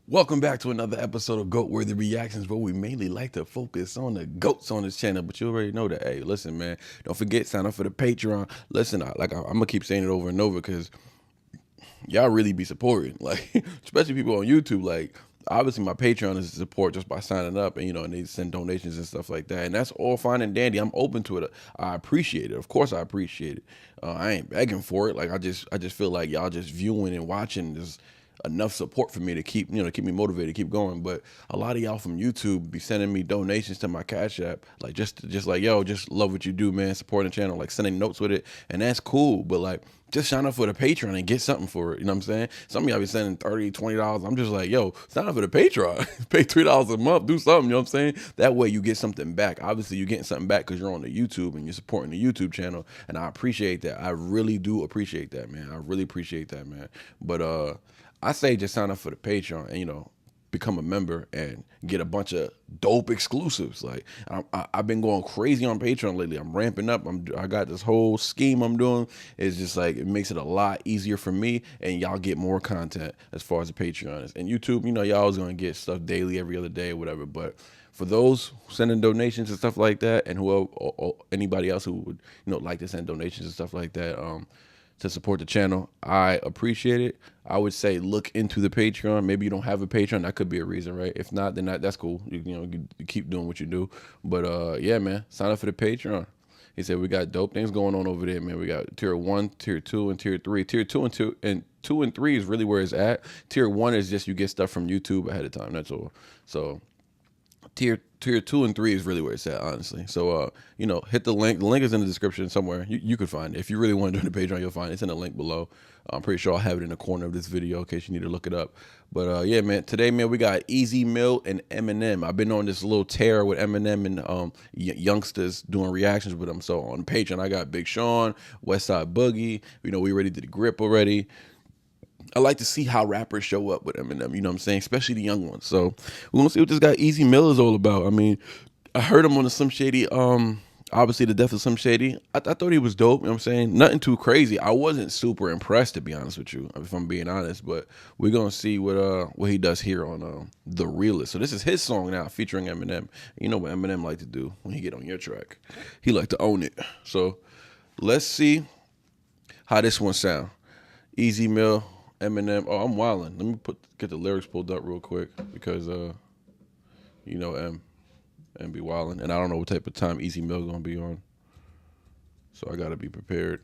Welcome back to another episode of Goat Worthy Reactions, where we mainly like to focus on the goats on this channel. But you already know that. Hey, listen, man, don't forget, sign up for the Patreon. Listen, I'm gonna keep saying it over and over because y'all really be supporting, like, especially people on YouTube. Like, obviously, my Patreon is support just by signing up, and and they send donations and stuff like that, and that's all fine and dandy. I'm open to it. I appreciate it. Of course, I appreciate it. I ain't begging for it. Like, I just feel like y'all just viewing and watching is enough support for me to keep keep me motivated, keep going. But a lot of y'all from YouTube be sending me donations to my Cash App, like just like, yo, just love what you do, man, supporting the channel, like sending notes with it, and that's cool. But like, just sign up for the Patreon and get something for it. You know what I'm saying? Some of y'all be sending $30, $20. I'm just like, yo, sign up for the Patreon. Pay $3 a month, do something. You know what I'm saying? That way you get something back. Obviously, you're getting something back because you're on the YouTube and you're supporting the YouTube channel, and I appreciate that. I really do appreciate that, man. I really appreciate that, man. But I say just sign up for the Patreon and, become a member and get a bunch of dope exclusives. Like, I've been going crazy on Patreon lately. I'm ramping up. I got this whole scheme I'm doing. It's just like, it makes it a lot easier for me, and y'all get more content as far as the Patreon is. And YouTube, y'all always gonna get stuff daily, every other day, or whatever. But for those sending donations and stuff like that, and whoever or anybody else who would like to send donations and stuff like that, to support the channel, I appreciate it. I would say look into the Patreon. Maybe you don't have a Patreon. That could be a reason, right? If not, then that's cool. You keep doing what you do. But yeah, man, sign up for the Patreon. He said we got dope things going on over there, man. We got tier 1, tier 2, and tier 3. Tier 2 and 2 and 3 is really where it's at. Tier 1 is just you get stuff from YouTube ahead of time. That's all. So tier 2 and 3 is really where it's at, honestly. So hit the link. The link is in the description somewhere. You could find it. If you really want to join the Patreon, you'll find it. It's in the link below. I'm pretty sure I'll have it in the corner of this video in case you need to look it up. But yeah, man, today, man, we got Easy Melle and Eminem. I've been on this little tear with Eminem and youngsters doing reactions with them. So on Patreon, I got Big Sean, Westside Boogie. We already did the grip already. I like to see how rappers show up with Eminem, you know what I'm saying? Especially the young ones. So we're gonna see what this guy Easy Melle is all about. I mean, I heard him on the Slim Shady, obviously the death of Slim Shady. I thought he was dope, you know what I'm saying? Nothing too crazy. I wasn't super impressed, to be honest with you, if I'm being honest. But we're gonna see what he does here on The Realest. So this is his song now, featuring Eminem. You know what Eminem like to do when he get on your track. He like to own it. So let's see how this one sound. Easy Melle, Eminem. Oh, I'm wilding. Let me get the lyrics pulled up real quick because M be wilding, and I don't know what type of time Easy Melle gonna be on, so I gotta be prepared.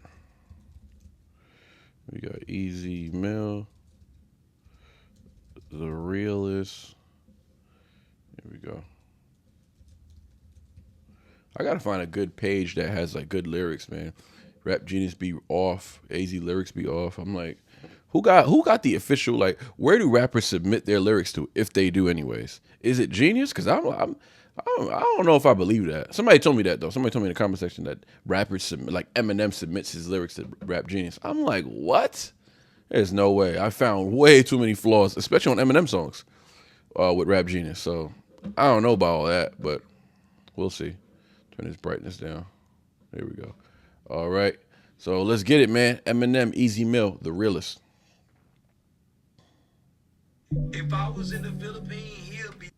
We got Easy Melle, The Realest. Here we go. I gotta find a good page that has like good lyrics, man. Rap Genius be off, AZ lyrics be off. I'm like, who got the official, like, where do rappers submit their lyrics to, if they do anyways? Is it Genius? Because I don't know if I believe that. Somebody told me that, though. Somebody told me in the comment section that rappers submit, like Eminem submits his lyrics to Rap Genius. I'm like, what? There's no way. I found way too many flaws, especially on Eminem songs with Rap Genius. So I don't know about all that, but we'll see. Turn this brightness down. There we go. All right. So let's get it, man. Eminem, Easy Melle, The Realest. If I was in the Philippines, he'll be.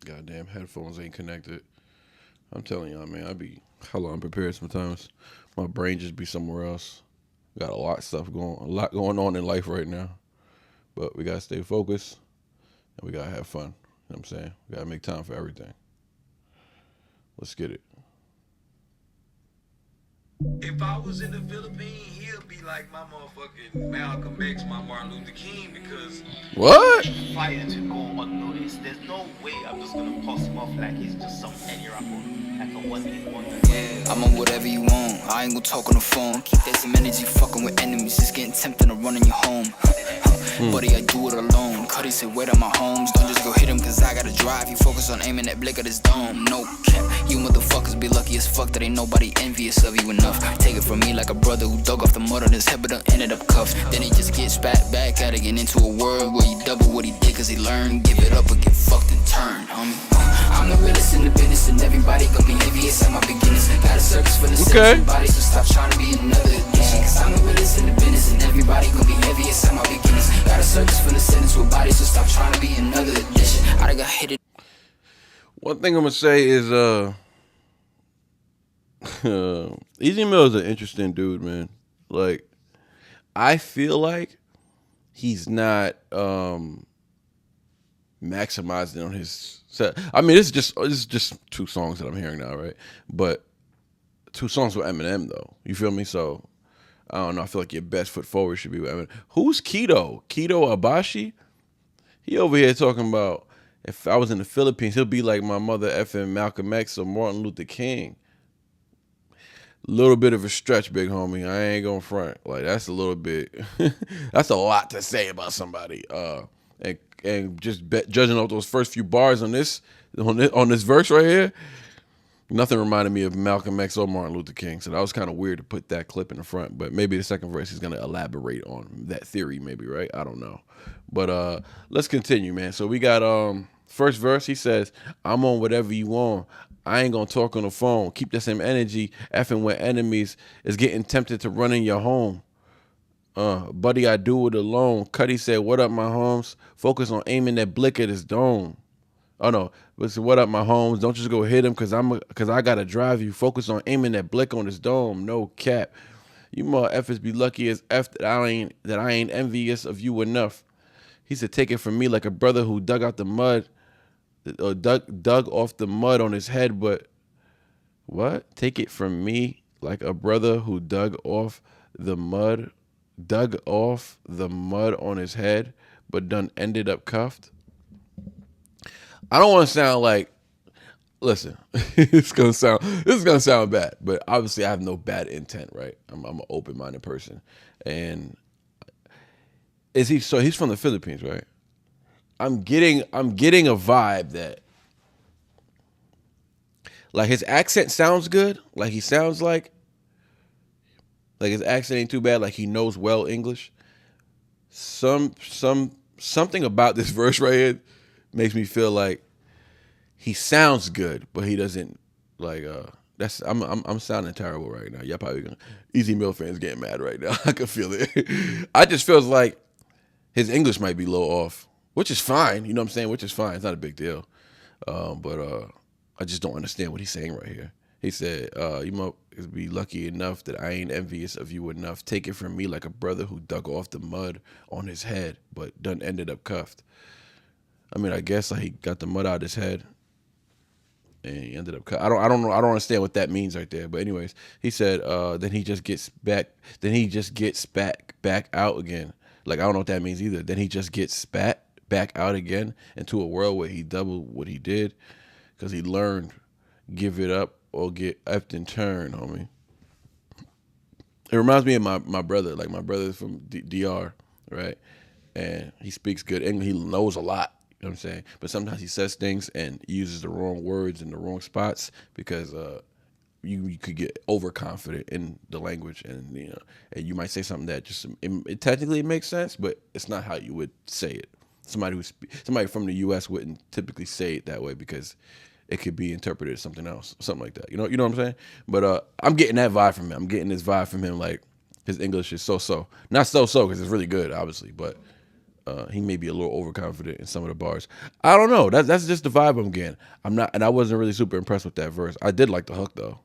Goddamn headphones ain't connected. I'm telling y'all, man, I be hella unprepared sometimes. My brain just be somewhere else. Got a lot going on in life right now. But we gotta stay focused and we gotta have fun. You know what I'm saying? We gotta make time for everything. Let's get it. If I was in the Philippines, he'll be like my motherfucking Malcolm X, my Martin Luther King, because What? Fire to go unnoticed. There's no way I'm just gonna pass him off like he's just some any rapper, like a one-hit wonder. Yeah, I'm on whatever you want. I ain't gonna talk on the phone. Keep that some energy fucking with enemies. Just getting tempted to run in your home. Buddy, I do it alone. Cuddy said, wait on my homes. Don't just go hit him, cause I gotta drive. You focus on aiming that blick at his dome. No cap. You motherfuckers be lucky as fuck that ain't nobody envious of you enough. Take it from me like a brother who dug off the mud on his head but done ended up cuffed. Then he just gets back at it, get into a world where he double what he did cause he learned. Give it up or get fucked and turn, homie. I'm the realest in the business and everybody gon' be envious at my beginnings. Got a circus for the same body, so stop trying to be another addition. Cause I'm the realest in the business and everybody gon' be envious at my beginnings. Got a circus for the sentence with bodies, got hit it. One thing I'm gonna say is Easy Mill is an interesting dude, man. Like, I feel like he's not maximizing on his set. I mean, this is just 2 songs that I'm hearing now, right? But 2 songs with Eminem though. You feel me? So I don't know. I feel like your best foot forward should be with Eminem. Who's Keto? Keto Abashi? He over here talking about if I was in the Philippines, he'll be like my mother effing Malcolm X or Martin Luther King. Little bit of a stretch, big homie. I ain't gonna front. Like, that's a little bit. That's a lot to say about somebody. And just judging off those first few bars on this verse right here, nothing reminded me of Malcolm X or Martin Luther King. So that was kind of weird to put that clip in the front. But maybe the second verse is gonna elaborate on that theory, maybe, right? I don't know. But let's continue, man. So we got first verse. He says, "I'm on whatever you want. I ain't gonna talk on the phone. Keep the same energy. Effing with enemies is getting tempted to run in your home. Buddy, I do it alone." Cuddy said, "What up, my homes? Focus on aiming that blick at his dome." Oh no, listen, what up, my homes? Don't just go hit him cause I gotta drive you. Focus on aiming that blick on his dome. No cap. You motherfuckers be lucky as F that I ain't envious of you enough. He said, "Take it from me like a brother who dug out the mud, or dug off the mud on his head." But what? Take it from me like a brother who dug off the mud on his head, but done ended up cuffed. I don't want to sound like, listen, this is gonna sound bad, but obviously I have no bad intent, right? I'm an open-minded person, and he's from the Philippines, right? I'm getting a vibe that, like, his accent sounds good, like he sounds like his accent ain't too bad, like he knows well English. Something about this verse right here makes me feel like he sounds good, but he doesn't, like, that's I'm sounding terrible right now. Y'all probably gonna, Easy Mill fans getting mad right now. I can feel it. I just feels like his English might be a little off, which is fine. You know what I'm saying? Which is fine. It's not a big deal. But I just don't understand what he's saying right here. He said, "You might be lucky enough that I ain't envious of you enough. Take it from me like a brother who dug off the mud on his head, but done ended up cuffed." I mean, I guess like he got the mud out of his head, and he ended up cuffed. I don't know. I don't understand what that means right there. But anyways, he said, then he just gets back out again. Like, I don't know what that means either. Then he just gets spat back out again into a world where he doubled what he did, because he learned, give it up or get effed in turn, homie. It reminds me of my brother. Like, my brother's from DR, right? And he speaks good English. He knows a lot, you know what I'm saying? But sometimes he says things and uses the wrong words in the wrong spots because you could get overconfident in the language, and and you might say something that just it technically makes sense, but it's not how you would say it. Somebody from the U.S. wouldn't typically say it that way because it could be interpreted as something else, something like that. You know what I'm saying? But I'm getting that vibe from him. I'm getting this vibe from him, like his English is so-so. Not so-so because it's really good, obviously, but he may be a little overconfident in some of the bars. I don't know. That's just the vibe I'm getting. And I wasn't really super impressed with that verse. I did like the hook though.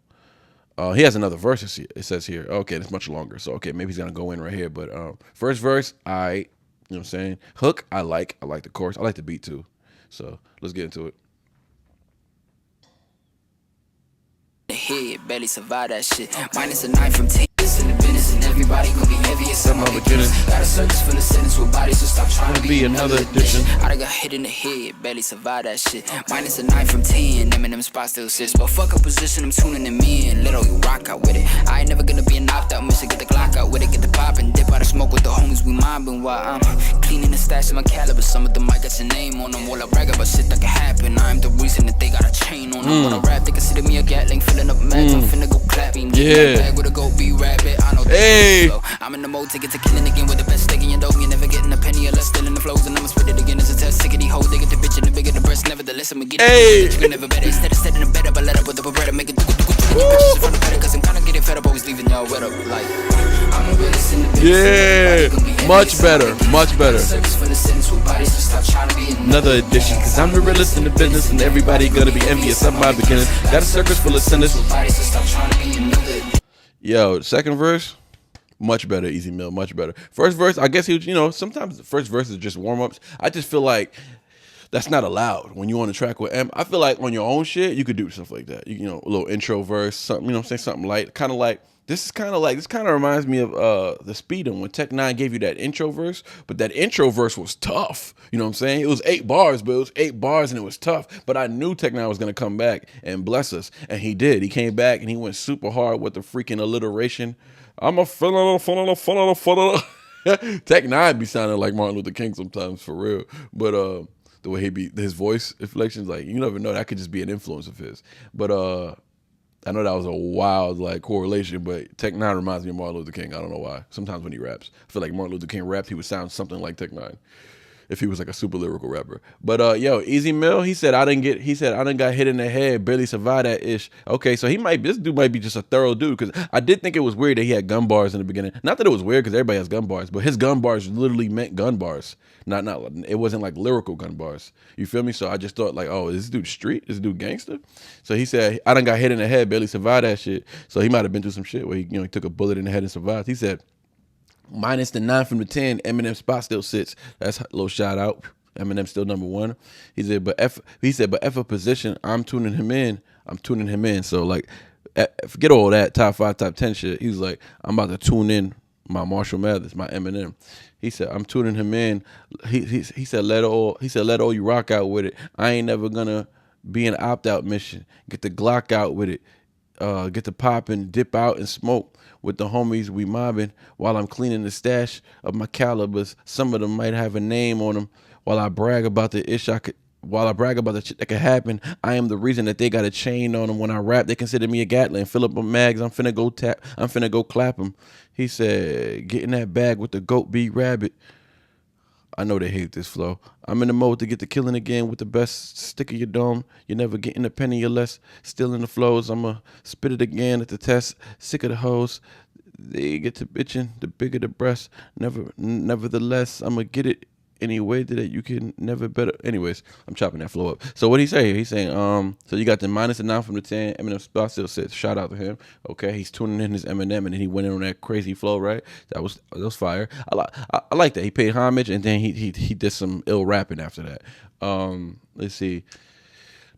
He has another verse. It says here. Okay, it's much longer. So okay, maybe he's gonna go in right here. But first verse, you know what I'm saying? Hook, I like the chorus. I like the beat too. So let's get into it. Head barely survive that shit. Minus a 9 from 10 in the business, and everybody gonna be envious of my beginnings. Got a circus full of sentence with bodies, so stop trying to be another addition. I done got hit in the head, barely survive that shit. Minus a 9 from 10, Eminem spot still sits. But fuck a position, I'm tuning them in. Little, you rock out with it. I ain't never gonna be an opt-out, mission, get the Glock out with it, get the pop and dip out of smoke with the homies we mobbing while I'm cleaning the stash of my caliber. Some of them might got your name on them, while I brag about shit that can happen. I'm the reason that they got a chain on them. When I rap, they consider me a Gatling, filling up mags, I'm finna go clapping. Yeah. Bag with a go be rabbit. I know hey. I'm in the mode to get to killing again with the best stick in your dough. You never getting a penny or less, still in the flows, and I'ma spit it again as a test. Sick of these hoes, they get the bitch and the bigger the breast. Nevertheless, I'ma get it. You can never better. Instead of setting a better, but let up with the bread and make it do your bitches in front of better, cause I'm kinda getting fed up, always leaving y'all wet up. Like, I'm the realest in the business. Yeah, much better. another edition. Cause I'm the realest in the business and everybody gonna be envious of my beginnings. Got a circus full of sinners. Yo, second verse, much better, Easy Mill, much better. First verse, I guess he was, you know, sometimes the first verse is just warm-ups. I just feel like that's not allowed when you on a track with M. I feel like on your own shit, you could do stuff like that. You know, a little intro verse, something, you know what I'm saying, something light. Kind of like, this kind of reminds me of the Speed'em when Tech 9 gave you that intro verse, but that intro verse was tough. You know what I'm saying? It was 8 bars, but it was 8 bars and it was tough. But I knew Tech 9 was going to come back and bless us. And he did. He came back and he went super hard with the freaking alliteration. I'm a fun. Tech 9 be sounding like Martin Luther King sometimes, for real. But the way he be, his voice inflections, like, you never know, that could just be an influence of his. But I know that was a wild like correlation, but Tech 9 reminds me of Martin Luther King. I don't know why. Sometimes when he raps, I feel like Martin Luther King rapped, he would sound something like Tech 9 if he was like a super lyrical rapper. But yo, Easy Mill, he said I done got hit in the head, barely survived that ish. Okay, so this dude might be just a thorough dude, because I did think it was weird that he had gun bars in the beginning. Not that it was weird, because everybody has gun bars, but his gun bars literally meant gun bars. Not it wasn't like lyrical gun bars. You feel me? So I just thought like, oh, is this dude street? Is this dude gangster? So he said I done got hit in the head, barely survived that shit. So he might have been through some shit where he took a bullet in the head and survived. He said minus the 9 from the 10, Eminem spot still sits. That's a little shout out. Eminem still number 1. He said, but F a position, I'm tuning him in. So like, forget all that top 5, top 10 shit. He was like, I'm about to tune in my Marshall Mathers, my Eminem. He said, I'm tuning him in. He said, let all you rock out with it. I ain't never gonna be an opt-out mission. Get the Glock out with it. Get the pop and dip out and smoke with the homies we mobbing while I'm cleaning the stash of my calibers. Some of them might have a name on them. While I brag about the shit that could happen, I am the reason that they got a chain on them. When I rap, they consider me a Gatling. Fill up a mags, I'm finna go clap them. He said, get in that bag with the goat beat rabbit. I know they hate this flow. I'm in the mode to get the killing again with the best stick of your dome. You're never getting a penny or less. Still in the flows, I'ma spit it again at the test. Sick of the hoes. They get to bitching, the bigger the breast. Nevertheless, I'ma get it any way that you can never better. Anyways, I'm chopping that flow up. So what he say? He's saying, so you got the minus the 9 from the 10. Eminem spot still sits. Shout out to him. Okay, he's tuning in his Eminem, and then he went in on that crazy flow, right? That was fire. I like that. He paid homage, and then he did some ill rapping after that. Let's see.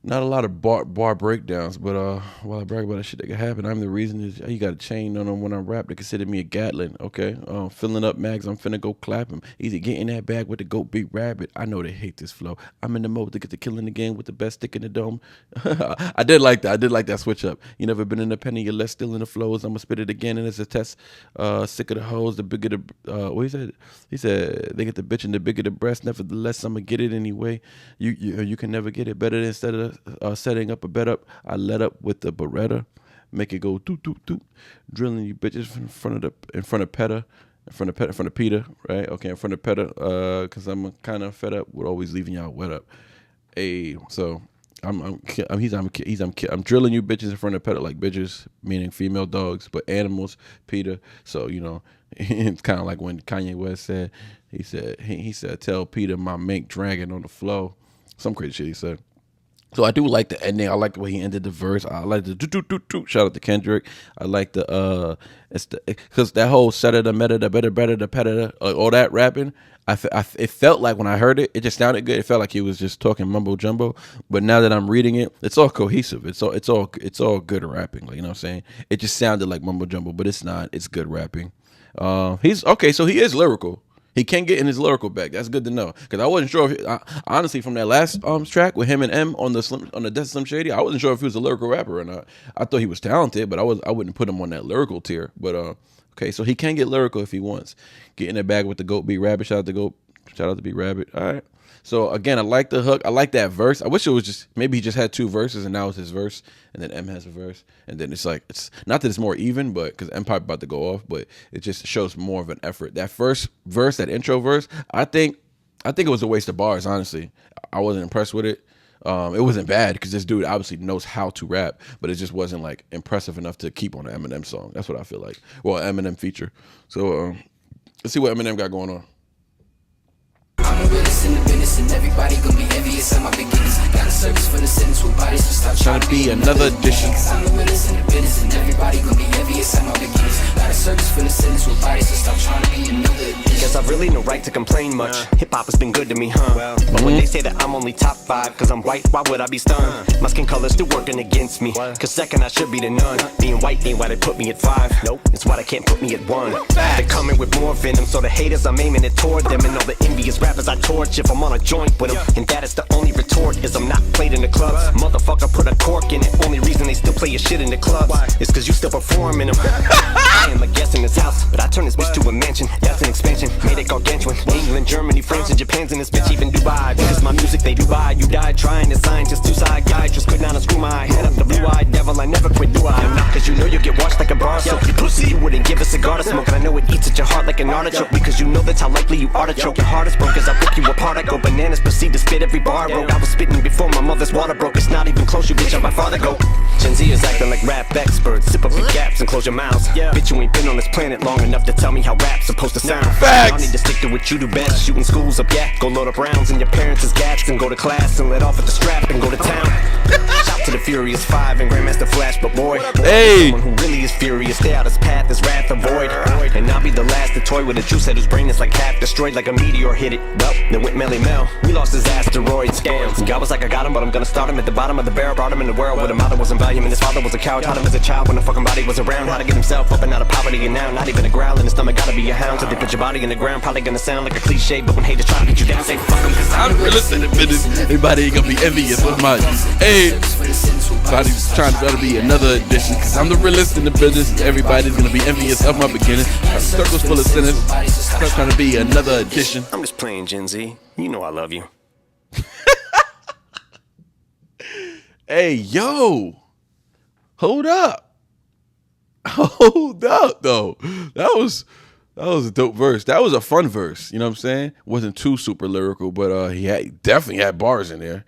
Not a lot of bar breakdowns, but while I brag about that shit that could happen, I'm the reason is you got a chain on them when I rap. They consider me a Gatling, okay? Filling up mags, I'm finna go clap him. Easy, get in that bag with the goat big rabbit. I know they hate this flow. I'm in the mode to get the killing again with the best stick in the dome. I did like that. I did like that switch up. You never been in a penny, you're less still in the flows. I'ma spit it again, and it's a test. Sick of the hoes, the bigger the what he said? He said they get the bitch and the bigger the breast. Nevertheless, I'ma get it anyway. You can never get it better than instead of setting up a bet up. I let up with the Beretta, make it go doot doot doot, drilling you bitches in front of Peter, right? Okay, in front of Peter, cause I'm kind of fed up with always leaving y'all wet up. Hey, so I'm drilling you bitches in front of Peter, like bitches meaning female dogs, but animals, Peter. So it's kind of like when Kanye West said, he said tell Peter my mink dragging on the flow, some crazy shit he said. So I do like the ending. I like the way he ended the verse. I like the do. Shout out to Kendrick. I like the because that whole better, the better, all that rapping. It felt like when I heard it, it just sounded good. It felt like he was just talking mumbo jumbo. But now that I'm reading it, it's all cohesive. It's all good rapping. Like, you know what I'm saying? It just sounded like mumbo jumbo, but it's not. It's good rapping. He's okay. So he is lyrical. He can get in his lyrical bag. That's good to know, because I wasn't sure if honestly from that last track with him and M on the Death of Slim Shady, I wasn't sure if he was a lyrical rapper or not. I thought he was talented, but I wouldn't put him on that lyrical tier. But okay, so he can get lyrical if he wants. Get in the bag with the Goat Beat Rabbit. Shout out to Beat Rabbit. All right. So again, I like the hook. I like that verse. I wish it was just maybe he just had 2 verses and now it's his verse, and then M has a verse, and then it's not that it's more even, but because M probably about to go off, but it just shows more of an effort. That first verse, that intro verse, I think it was a waste of bars. Honestly, I wasn't impressed with it. It wasn't bad because this dude obviously knows how to rap, but it just wasn't like impressive enough to keep on an Eminem song. That's what I feel like. Well, Eminem feature. So let's see what Eminem got going on. I'm the realest in the business and everybody gonna be be another edition. I'm the realest in the business, and everybody gonna be envious at my beginnings. Got a service for the sinners with bodies, so stop trying to be another edition. Guess I've really no right to complain much. Hip-hop has been good to me, huh? But when they say that I'm only top 5 cause I'm white, why would I be stunned? My skin color's still working against me, cause second I should be the none. Being white ain't why they put me at 5. Nope, it's why they can't put me at 1. They're coming with more venom, so the haters I'm aiming it toward them. And all the envious rappers I torch if I'm on a joint with them. And that is the only retort, is I'm not played in the clubs. Motherfucker put a cork in it, only reason they still play your shit in the clubs is cause you still perform in them. I am a guest in this house, but I turn this bitch to a mansion. That's an expansion, made it gargantuan. England, Germany, France, and Japan's in this bitch, even Dubai. Because my music they do buy. You died trying to sign, just 2 side guys. Just could not unscrew my head up the blue-eyed devil. I never quit, do I? Not cause you know you get washed like a bar soap. You pussy, you wouldn't give a cigar to smoke. And I know it eats at your heart like an artichoke. Because you know that's how likely you are to choke. Your heart is broke as I rip you apart. I go bananas, proceed to spit every bar I wrote. I was spitting before my mother's water broke. It's not even close, you bitch, how my father go. Gen Z is acting like rap experts. Sip up your gaps and close your mouths. Bitch, you ain't been on this planet long enough to tell me how rap's supposed to sound. Y'all need to stick to what you do best. Shooting schools up, yeah. Go load up rounds in your parents' gats and go to class and let off at the strap and go to town. Shout to the Furious 5 and Grandmaster Flash, but boy, Hey, someone who really is furious, stay out his path, his wrath avoid. And I'll be the last to toy with a juice head whose brain is like half destroyed, like a meteor hit it. Well, then went Melle, we lost his asteroids. Damn, God was like, I got him, but I'm gonna start him at the bottom of the barrel. Brought him in the world where the mother wasn't value and his father was a coward. Taught him as a child when the fucking body was around how to get himself up and out of poverty. And now, not even a growl in his stomach, gotta be a hound. So they put your body in the ground, probably gonna sound like a cliche, but when haters try to get you down, say fuck them, cause I'm the realest in the business. Everybody ain't gonna be envious of my. Hey, everybody's trying to be another edition. Cause I'm the realest in the business. Everybody's gonna be envious of my beginning. Circles full of sinners. Stop trying to be another edition. I'm just playing, Gen Z. You know I love you. Hey, yo, hold up. Hold up, though. That was a dope verse. That was a fun verse. You know what I'm saying? Wasn't too super lyrical, but he definitely had bars in there.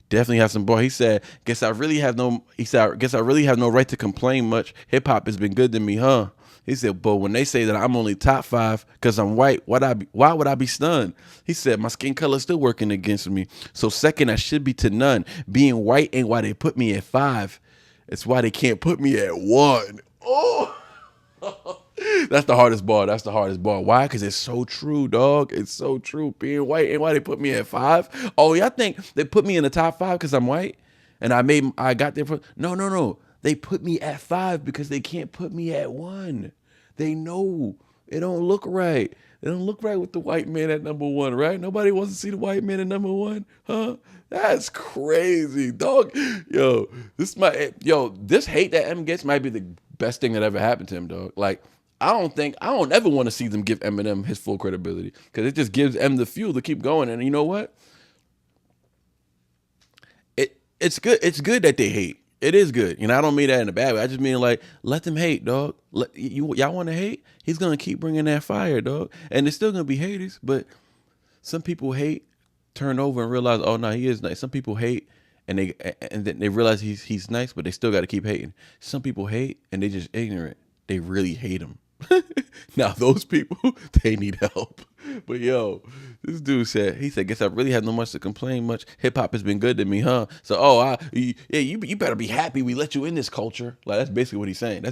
Definitely had some bars. He said, "Guess I really have no." He said, "Guess I really have no right to complain much. Hip hop has been good to me, huh?" He said, "But when they say that I'm only top 5 because I'm white, why would I be stunned?" He said, "My skin color still working against me. So second, I should be to none. Being white ain't why they put me at 5. It's why they can't put me at 1." Oh, that's the hardest bar. That's the hardest bar. Why? Because it's so true, dog. It's so true. Being white ain't why they put me at 5. Oh, y'all think they put me in the top 5 because I'm white and I got there for no. They put me at 5 because they can't put me at 1. They know it don't look right. It don't look right with the white man at number 1, right? Nobody wants to see the white man at number 1, huh? That's crazy, dog. This hate that M gets might be the best thing that ever happened to him, dog. Like, I don't ever want to see them give Eminem his full credibility because it just gives M the fuel to keep going. And you know what? It's good. It's good that they hate. It is good. I don't mean that in a bad way. I just mean like, let them hate, dog. Y'all want to hate? He's gonna keep bringing that fire, dog. And there's still gonna be haters, but some people hate, turn over and realize, oh no, he is nice. Some people hate and then they realize he's nice, but they still got to keep hating. Some people hate and they just ignorant. They really hate him. Now those people, they need help. But this dude said, guess I really have no much to complain much. Hip hop has been good to me, huh? So, you better be happy we let you in this culture. Like, that's basically what he's saying.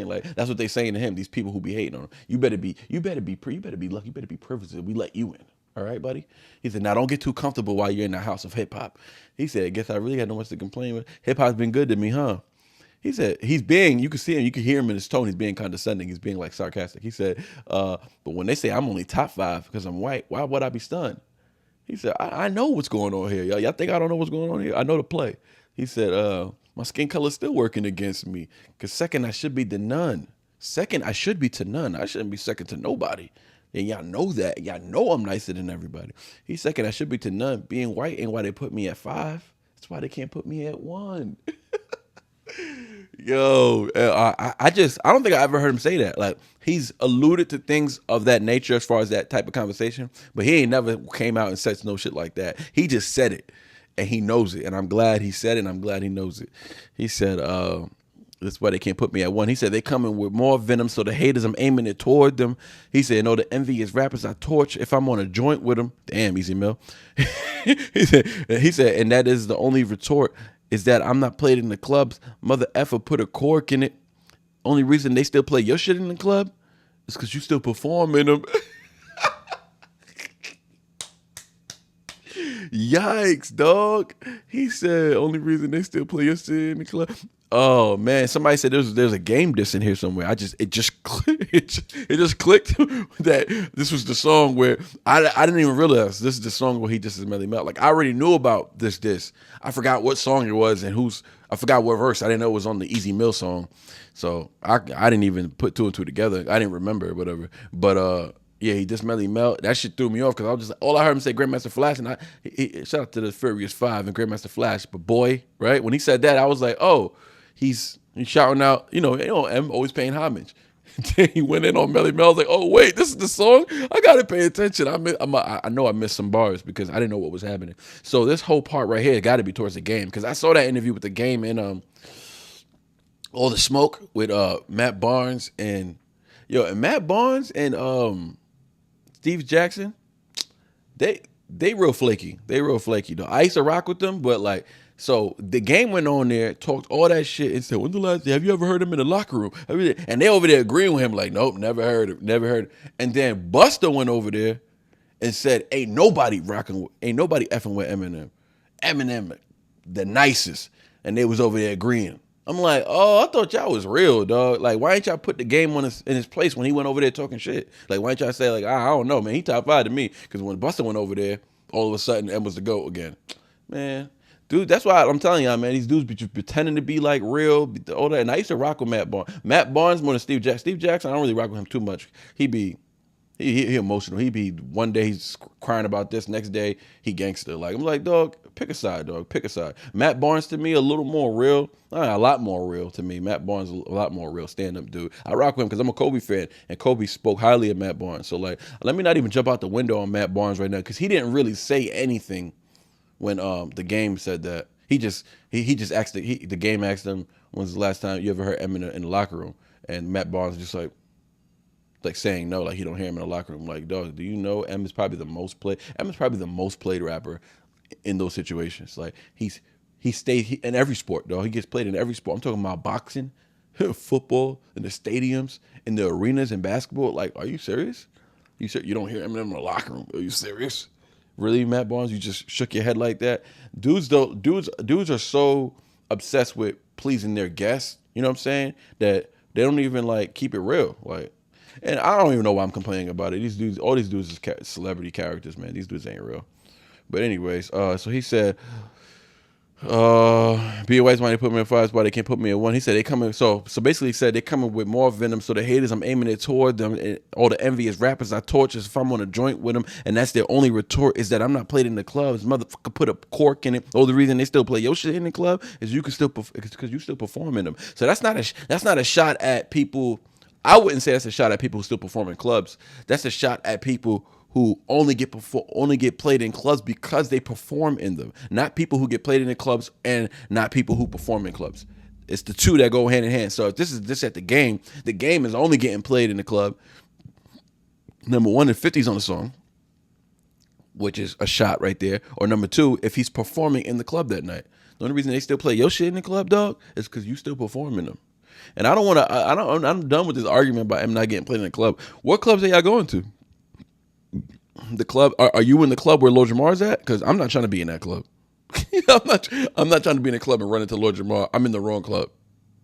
Like, that's what they saying to him. These people who be hating on him. You better be lucky. You better be privileged that we let you in. All right, buddy? He said, now don't get too comfortable while you're in the house of hip hop. He said, guess I really had no much to complain with. Hip hop's been good to me, huh? He said, you can see him, you can hear him in his tone. He's being condescending. He's being like sarcastic. He said, but when they say I'm only top 5 because I'm white, why would I be stunned? He said, I know what's going on here. Y'all think I don't know what's going on here? I know the play. He said, my skin color's still working against me because second, I should be to none. Second, I should be to none. I shouldn't be second to nobody. And y'all know that. Y'all know I'm nicer than everybody. He's second, I should be to none. Being white ain't why they put me at 5. That's why they can't put me at 1. I don't think I ever heard him say that. Like, he's alluded to things of that nature as far as that type of conversation, but he ain't never came out and said no shit like that. He just said it, and he knows it, and I'm glad he said it, and I'm glad he knows it. He said, that's why they can't put me at 1. He said they coming with more venom, so the haters, I'm aiming it toward them. He said, no, the envious rappers I torch if I'm on a joint with them. Damn, easy Mel. He said, and that is the only retort is that I'm not played in the clubs. Mother effer put a cork in it. Only reason they still play your shit in the club is because you still perform in them. Yikes, dog. He said only reason they still play your shit in the club. Oh man, somebody said there's a game disc in here somewhere. It just clicked that this was the song where I didn't even realize this is the song where he just is Melle Mel. Like I already knew about this. I forgot what song it was and I forgot what verse. I didn't know it was on the Easy Mill song. So I didn't even put two and two together. I didn't remember or whatever. But yeah, he just Melle Mel. That shit threw me off because I was just all I heard him say Grandmaster Flash, and shout out to the Furious Five and Grandmaster Flash. But boy, right when he said that, I was like, oh, he's shouting out, M always paying homage. Then he went in on Melle Mel. I was like, oh wait, this is the song. I gotta pay attention. I know I missed some bars because I didn't know what was happening. So this whole part right here got to be towards the game because I saw that interview with the game and All the Smoke with Matt Barnes and Matt Barnes and Steve Jackson, they real flaky. They real flaky though. I used to rock with them, but like, so the game went on there, talked all that shit, and said, "When's the last? Have you ever heard him in the locker room?" And they over there agreeing with him, like, "Nope, never heard it, never heard it." And then Busta went over there and said, "Ain't nobody effing with Eminem. Eminem, the nicest," and they was over there agreeing. I'm like, oh, I thought y'all was real, dog. Like, why ain't y'all put the game in his place when he went over there talking shit? Like, why ain't y'all say, like, I don't know, man, he top 5 to me. Because when Busta went over there, all of a sudden, M was the GOAT again. Man, dude, that's why I'm telling y'all, man, these dudes be just pretending to be, like, real, all that. And I used to rock with Matt Barnes. Matt Barnes more than Steve Jackson. Steve Jackson, I don't really rock with him too much. He emotional. He be one day he's crying about this, next day he gangster. Like I'm like, dog, pick a side, dog. Pick a side. Matt Barnes to me a little more real, a lot more real to me. Matt Barnes a lot more real stand up dude. I rock with him because I'm a Kobe fan and Kobe spoke highly of Matt Barnes. So like, let me not even jump out the window on Matt Barnes right now because he didn't really say anything when the game said that. He just asked the game asked him when's the last time you ever heard Eminem in the locker room, and Matt Barnes just like saying no, like he don't hear him in the locker room. Like, dog, do you know M is probably the most played? M is probably the most played rapper in those situations. Like he stayed in every sport, dog. He gets played in every sport. I'm talking about boxing, football, in the stadiums, in the arenas, and basketball. Like, are you serious? You don't hear Eminem in the locker room? Are you serious? Really, Matt Barnes? You just shook your head like that? Dudes are so obsessed with pleasing their guests. You know what I'm saying? That they don't even like keep it real. Like. And I don't even know why I'm complaining about it. All these dudes is celebrity characters, man. These dudes ain't real. But anyways, so he said, be a wise man, they put me in 5 spot, they can't put me in 1. He said they coming, so basically he said they coming with more venom, so the haters, I'm aiming it toward them, and all the envious rappers I torture if I'm on a joint with them, and that's their only retort is that I'm not played in the clubs. Motherfucker put a cork in it. Oh, the reason they still play your shit in the club is because you still perform in them. So that's not a shot at people. I wouldn't say that's a shot at people who still perform in clubs. That's a shot at people who only get played in clubs because they perform in them. Not people who get played in the clubs and not people who perform in clubs. It's the two that go hand in hand. So if this is this at the game is only getting played in the club. Number 1, if 50's on the song, which is a shot right there. Or number 2, if he's performing in the club that night. The only reason they still play your shit in the club, dog, is because you still perform in them. And I'm done with this argument about him not getting played in the club. What clubs are y'all going to? The club? Are you in the club where Lord Jamar's at? Because I'm not trying to be in that club. I'm not trying to be in a club and run into Lord Jamar. I'm in the wrong club.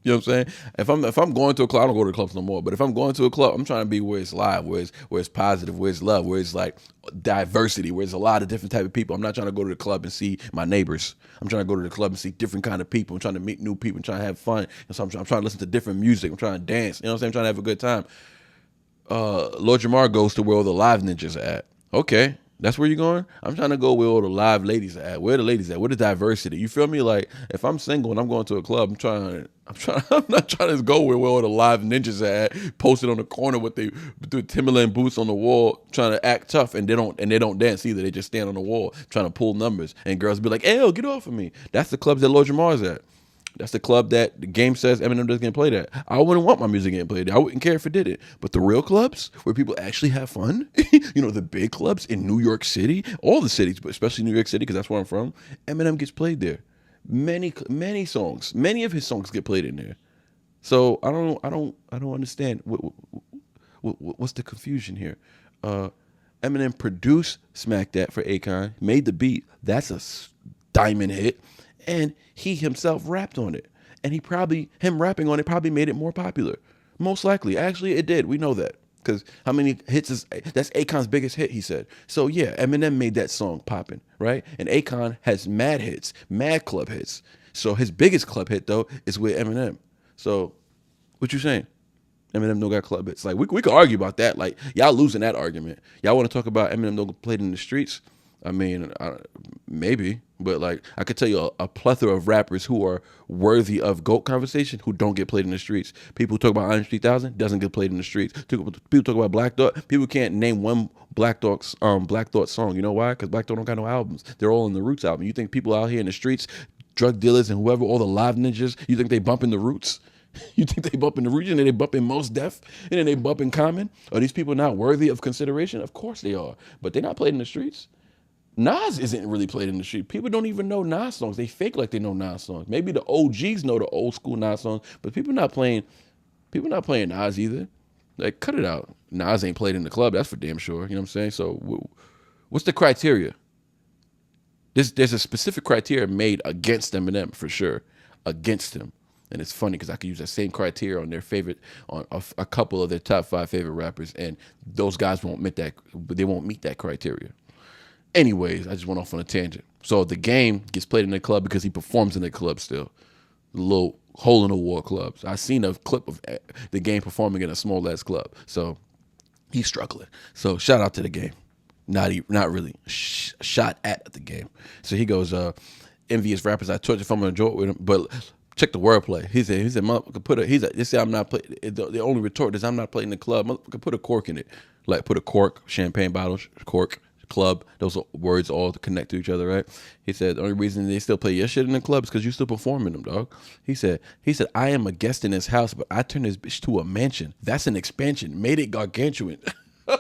You know what I'm saying? If I'm going to a club, I don't go to the clubs no more. But if I'm going to a club, I'm trying to be where it's live, where it's positive, where it's love, where it's like diversity, where there's a lot of different type of people. I'm not trying to go to the club and see my neighbors. I'm trying to go to the club and see different kind of people. I'm trying to meet new people. I'm trying to have fun. And so I'm trying to listen to different music. I'm trying to dance. You know what I'm saying? I'm trying to have a good time. Lord Jamar goes to where all the live ninjas are at. Okay. That's where you're going? I'm trying to go where all the live ladies are at. Where the ladies at? Where the diversity? You feel me? Like if I'm single and I'm going to a club, I'm not trying to go where all the live ninjas are at, posted on the corner with the Timberland boots on the wall, trying to act tough, and they don't dance either. They just stand on the wall trying to pull numbers, and girls be like, "Ew, get off of me." That's the clubs that Lord Jamar's at. That's the club that the game says Eminem doesn't get played at. I wouldn't want my music getting played at. I wouldn't care if it did it. But the real clubs where people actually have fun, the big clubs in New York City, all the cities, but especially New York City because that's where I'm from, Eminem gets played there. Many songs, many of his songs get played in there. So I don't understand what's the confusion here. Eminem produced "Smack That" for Akon, made the beat. That's a diamond hit, and he himself rapped on it. And him rapping on it probably made it more popular. Most likely, actually, it did. We know that because how many hits that's Akon's biggest hit? He said. So yeah, Eminem made that song popping, right? And Akon has mad hits, mad club hits. So his biggest club hit though is with Eminem. So, what you saying? Eminem don't got club hits. Like we could argue about that. Like y'all losing that argument. Y'all want to talk about Eminem don't play in the streets? I mean, maybe, but like I could tell you a plethora of rappers who are worthy of GOAT conversation who don't get played in the streets. People who talk about Andre 3000 doesn't get played in the streets. People talk about Black Thought. People can't name one Black Thought song. You know why? Because Black Thought don't got no albums. They're all in the Roots album. You think people out here in the streets, drug dealers and whoever, all the live ninjas, you think they bumping the Roots? You think they bumping the region and they bumping Most Def and then they bumping Common? Are these people not worthy of consideration? Of course they are, but they're not played in the streets. Nas isn't really played in the street. People don't even know Nas songs. They fake like they know Nas songs. Maybe the OGs know the old school Nas songs, but people not playing Nas either. Like, cut it out. Nas ain't played in the club. That's for damn sure. You know what I'm saying? So, what's the criteria? There's a specific criteria made against Eminem for sure, against him. And it's funny because I could use that same criteria on a couple of their top 5 favorite rappers, and those guys won't meet that criteria. Anyways, I just went off on a tangent. So the game gets played in the club because he performs in the club still. The little hole in the wall clubs. I seen a clip of the game performing in a small ass club. So he's struggling. So shout out to the game. Not really. Shot at the game. So he goes, envious rappers I torture if I'm gonna enjoy it with him. But check the wordplay. He said, they say I'm not playing. The only retort is I'm not playing in the club. Motherfucker, put a cork in it. Like put a cork, champagne bottle, cork. Club, those words all connect to each other, right? He said the only reason they still play your shit in the club is because you still performing them, dog. He said I am a guest in his house, but I turned this bitch to a mansion. That's an expansion, made it gargantuan. Yo,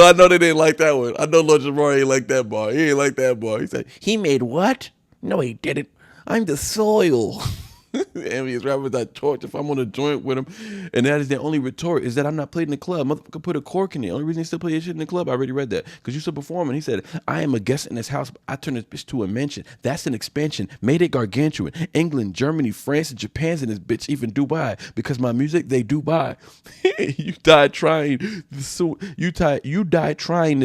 I know they didn't like that one. I know Lord Jamar ain't like that bar. He ain't like that bar. He said he made what? No, he didn't. I'm the soil. Envious rappers I torch if I'm on a joint with him, and that is their only retort is that I'm not playing in the club. Motherfucker put a cork in it. Only reason they still play your shit in the club, I already read that, because you still performing. He said, I am a guest in this house, but I turned this bitch to a mansion. That's an expansion, made it gargantuan. England, Germany, France, and Japan's in this bitch, even Dubai, because my music they do buy. You died trying this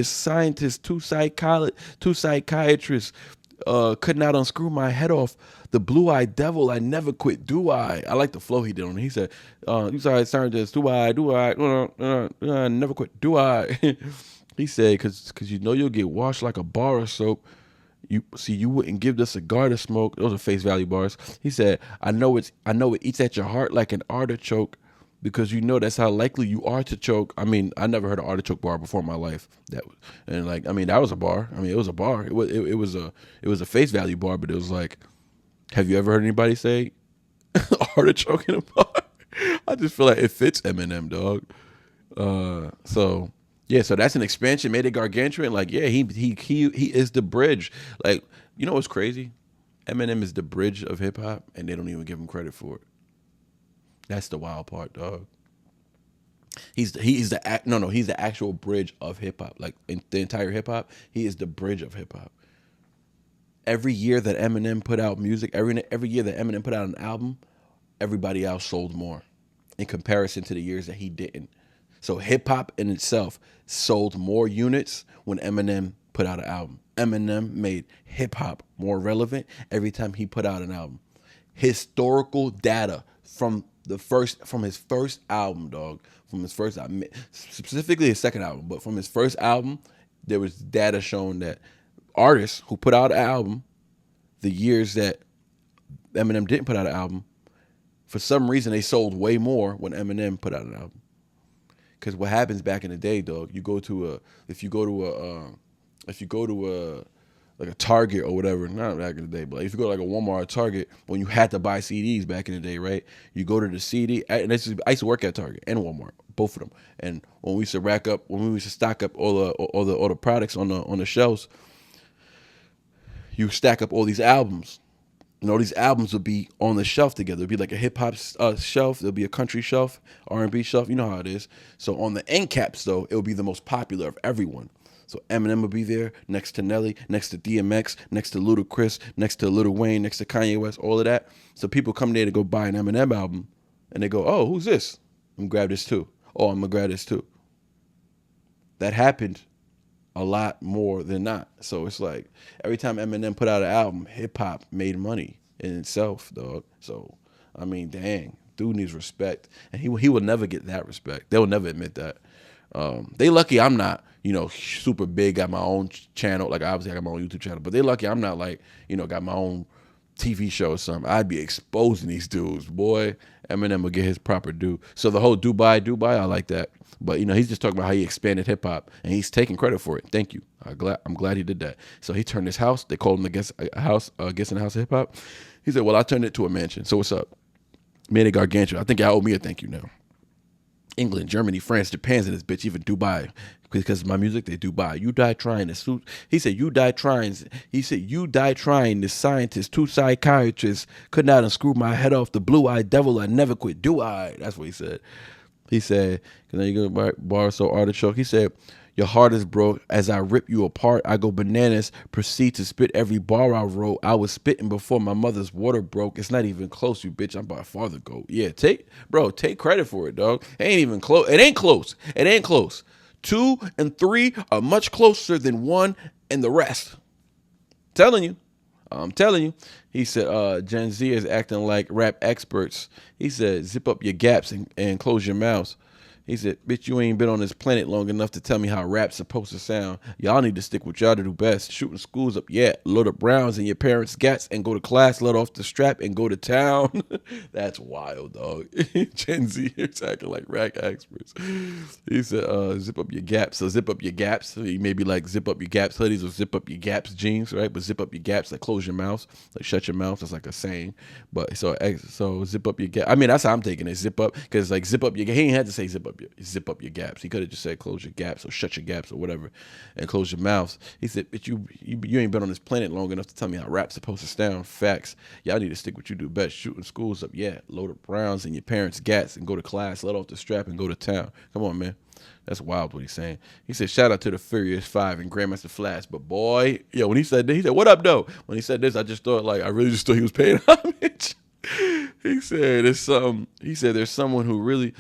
scientist, two psychiatrists could not unscrew my head off. The blue-eyed devil, I never quit, do I? I like the flow he did on it. He said, you sorry, scientist, do I, never quit, do I? He said, cause you know you'll get washed like a bar of soap. You wouldn't give the cigar to smoke. Those are face value bars. He said, I know it eats at your heart like an artichoke, because you know that's how likely you are to choke. I mean, I never heard an artichoke bar before in my life. That was a bar. I mean, it was a bar. It was a face value bar, but it was like, have you ever heard anybody say artichoke in a bar? I just feel like it fits Eminem, dog. So that's an expansion, made it gargantuan. Like, yeah, he is the bridge. Like, you know what's crazy? Eminem is the bridge of hip hop, and they don't even give him credit for it. That's the wild part, dog. He's the actual bridge of hip hop. Like in the entire hip hop, he is the bridge of hip hop. Every year that Eminem put out music, every year that Eminem put out an album, everybody else sold more in comparison to the years that he didn't. So hip hop in itself sold more units when Eminem put out an album. Eminem made hip hop more relevant every time he put out an album. Historical data from his first album, dog. From his first album, specifically his second album, but from his first album, there was data showing that artists who put out an album, the years that Eminem didn't put out an album, for some reason they sold way more when Eminem put out an album. Because what happens back in the day, dog, if you go to like a Target or whatever, not back in the day, but if you go to like a Walmart or Target, when you had to buy CDs back in the day, right? You go to the CD, and I used to work at Target and Walmart, both of them. And when we used to stock up all the products on the shelves, you stack up all these albums. And all these albums would be on the shelf together. It'd be like a hip hop shelf. There'll be a country shelf, R&B shelf. You know how it is. So on the end caps, though, it would be the most popular of everyone. So Eminem would be there next to Nelly, next to DMX, next to Ludacris, next to Lil Wayne, next to Kanye West, all of that. So people come there to go buy an Eminem album, and they go, "Oh, who's this? I'm gonna grab this too. Oh, I'm gonna grab this too." That happened a lot more than not. So it's like every time Eminem put out an album, hip hop made money in itself, dog. So I mean, dang, dude needs respect, and he will never get that respect. They'll never admit that. They lucky I'm not, super big. Got my own channel. Like obviously I got my own YouTube channel, but they lucky I'm not like, got my own TV show or something. I'd be exposing these dudes, boy. Eminem will get his proper due. So the whole Dubai, I like that. But he's just talking about how he expanded hip hop, and he's taking credit for it. Thank you. I'm glad he did that. So he turned his house. They called him the guest in the house of hip hop. He said, "Well, I turned it to a mansion. So what's up? Made it gargantuan. I think y'all owe me a thank you now." England, Germany, France, Japan's in this bitch, even Dubai. Because of my music, they Dubai. You die trying to suit. He said, you die trying. He said, you die trying. The scientist, 2 psychiatrists could not unscrew my head off the blue-eyed devil. I never quit. Do I? That's what he said. He said, and then you go bar so artichoke. He said, your heart is broke. As I rip you apart, I go bananas. Proceed to spit every bar I wrote. I was spitting before my mother's water broke. It's not even close, you bitch. I'm by far the GOAT. Yeah, take credit for it, dog. It ain't even close. It ain't close. It ain't close. 2 and 3 are much closer than 1 and the rest. I'm telling you. He said, Gen Z is acting like rap experts. He said, zip up your gaps and close your mouths. He said, bitch, you ain't been on this planet long enough to tell me how rap's supposed to sound. Y'all need to stick with y'all to do best. Shooting schools up, yeah. Load up rounds in your parents' gats and go to class, let off the strap and go to town. That's wild, dog. Gen Z is acting like rap experts. He said, zip up your gaps. So zip up your gaps. So you maybe like zip up your gaps hoodies or zip up your gaps jeans, right? But zip up your gaps, like close your mouth, like shut your mouth. That's like a saying. But so zip up your gaps. I mean, that's how I'm taking it. Zip up, because like zip up your, he ain't had to say zip up your gaps. He could have just said close your gaps or shut your gaps or whatever and close your mouths. He said, but you ain't been on this planet long enough to tell me how rap's supposed to sound. Facts. Y'all need to stick what you do best. Shooting schools up, yeah. Load up rounds in your parents' gats and go to class, let off the strap and go to town. Come on, man. That's wild what he's saying. He said, shout out to the Furious 5 and Grandmaster Flash. But boy, when he said this, he said, what up, though? When he said this, I just thought, I really just thought he was paying homage. He said, there's someone who really...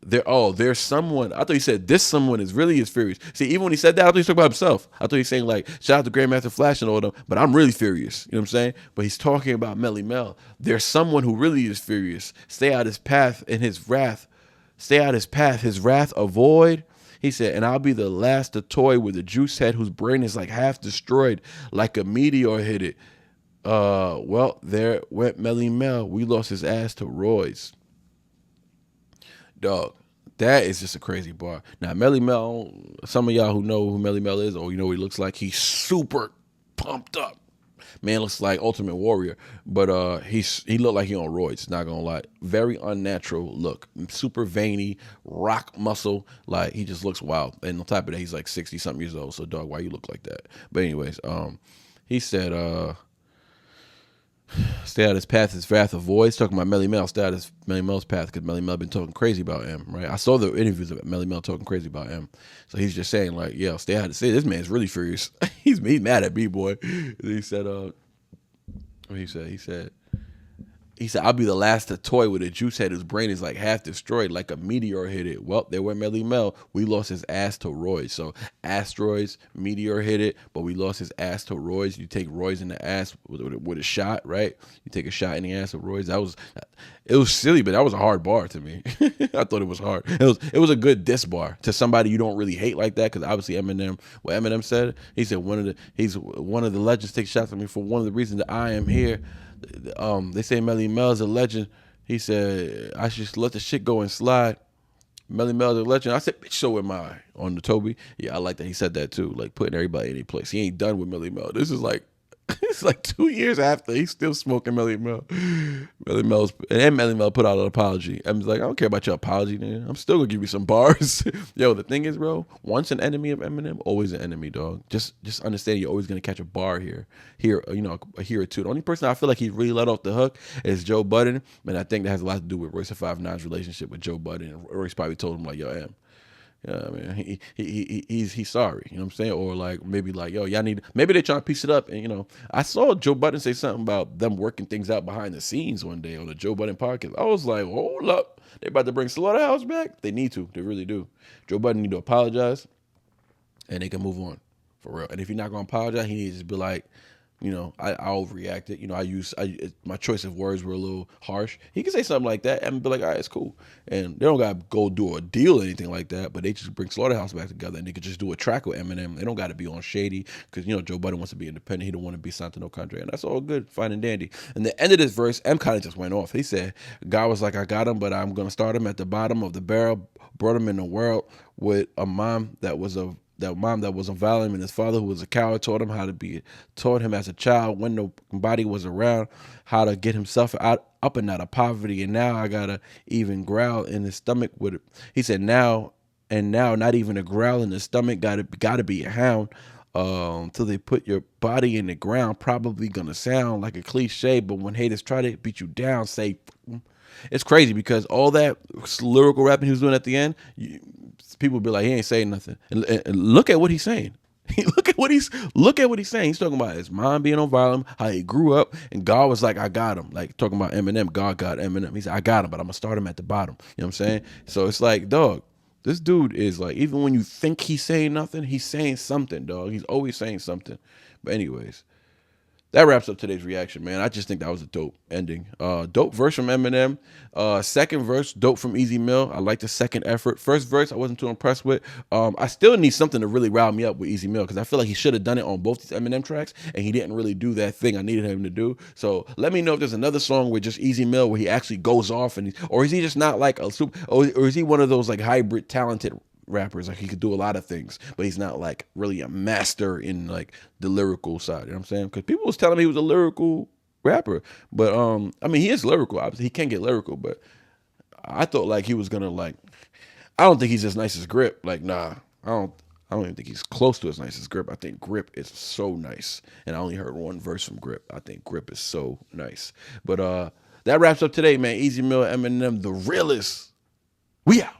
there's someone. I thought he said this someone is furious. See, even when he said that, I thought he was talking about himself. I thought he was saying shout out to Grandmaster Flash and all them, but I'm really furious. You know what I'm saying? But he's talking about Melle. There's someone who really is furious. Stay out his path in his wrath. Stay out his path. His wrath avoid. He said, and I'll be the last to toy with a juice head whose brain is like half destroyed, like a meteor hit it. Well, there went Melle. We lost his ass to Roy's. Dog, that is just a crazy bar. Now, Melle, some of y'all who know who Melle is or you know what he looks like, he's super pumped up. Man looks like Ultimate Warrior, but he looked like he on roids, not gonna lie. Very unnatural look. Super veiny, rock muscle, like he just looks wild. And on top of that, he's like 60-something years old, so dog, why you look like that? But anyways, he said, stay out his path, his wrath avoids. Talking about Melle, stay out his Melle's path because Melle been talking crazy about him, right? I saw the interviews of Melle talking crazy about him, so he's just saying stay out. Say this man's really furious. he's mad at me, boy. He said, he said, I'll be the last to toy with a juice head whose brain is like half destroyed, like a meteor hit it. Well, there went Melle. We lost his ass to roids. So asteroids, meteor hit it, but we lost his ass to roids. You take roids in the ass with a shot, right? You take a shot in the ass of roids. It was silly, but that was a hard bar to me. I thought it was hard. It was a good diss bar to somebody you don't really hate like that, because obviously what Eminem said, he said one of the legends take shots at me for one of the reasons that I am here. They say Melle's a legend. He said I should just let the shit go and slide. Melle's a legend. I said, bitch, so am I on the Toby. Yeah, I like that he said that too. Like putting everybody in their place. He ain't done with Melle. This is like It's like 2 years after he's still smoking Melle Mel. Melle Mel put out an apology. I'm like, I don't care about your apology, man. I'm still gonna give you some bars. Yo, the thing is, bro, once an enemy of Eminem, always an enemy, dog. Just understand you're always gonna catch a bar here, you know, a here or two. The only person I feel like he really let off the hook is Joe Budden, and I think that has a lot to do with Royce da 5'9's relationship with Joe Budden. And Royce probably told him like, yo, Em. Yeah, I mean, he's sorry, you know what I'm saying? Or like maybe like, yo, y'all need, maybe they trying to piece it up. And you know, I saw Joe Budden say something about them working things out behind the scenes one day on the Joe Budden podcast. I was like, hold up, they about to bring Slaughterhouse back? They need to, they really do. Joe Budden need to apologize, and they can move on for real. And if you're not gonna apologize, he needs to be like, you know, I overreacted. You know, my choice of words were a little harsh. He can say something like that and be like, all right, it's cool. And they don't got to go do a deal or anything like that, but they just bring Slaughterhouse back together and they could just do a track with Eminem. They don't got to be on Shady because, you know, Joe Budden wants to be independent. He don't want to be signed to no country. And that's all good, fine and dandy. And the end of this verse, M kind of just went off. He said, God was like, I got him, but I'm going to start him at the bottom of the barrel, brought him in the world with a mom that was a violent, and his father, who was a coward, taught him as a child when nobody was around how to get himself up and out of poverty. And now I gotta even growl in his stomach with it. He said now not even a growl in the stomach, gotta be a hound. Till they put your body in the ground. Probably gonna sound like a cliche, but when haters try to beat you down, say. It's crazy because all that lyrical rapping he was doing at the end, people be like, he ain't saying nothing. And look at what he's saying. look at what he's saying. He's talking about his mom being on violence, how he grew up, and God was like, I got him. Like talking about Eminem, God got Eminem. He said, I got him, but I'm gonna start him at the bottom. You know what I'm saying? So it's like, dog, this dude is like, even when you think he's saying nothing, he's saying something, dog. He's always saying something. But anyways, that wraps up today's reaction, man. I just think that was a dope ending. Dope verse from Eminem. Second verse, dope from Easy Mill. I like the second effort. First verse, I wasn't too impressed with. I still need something to really rile me up with Easy Mill because I feel like he should have done it on both these Eminem tracks, and he didn't really do that thing I needed him to do. So let me know if there's another song with just Easy Mill where he actually goes off, or is he just not like a super, or is he one of those like hybrid talented rappers? Like he could do a lot of things, but he's not like really a master in like the lyrical side. You know what I'm saying? Because people was telling me he was a lyrical rapper, but I mean, he is lyrical. Obviously, he can get lyrical, but I thought like he was gonna like. I don't think he's as nice as Grip. Like, nah, I don't even think he's close to as nice as Grip. I think Grip is so nice, and I only heard one verse from Grip. I think Grip is so nice. But that wraps up today, man. Easy Mill, Eminem, the realest. We out.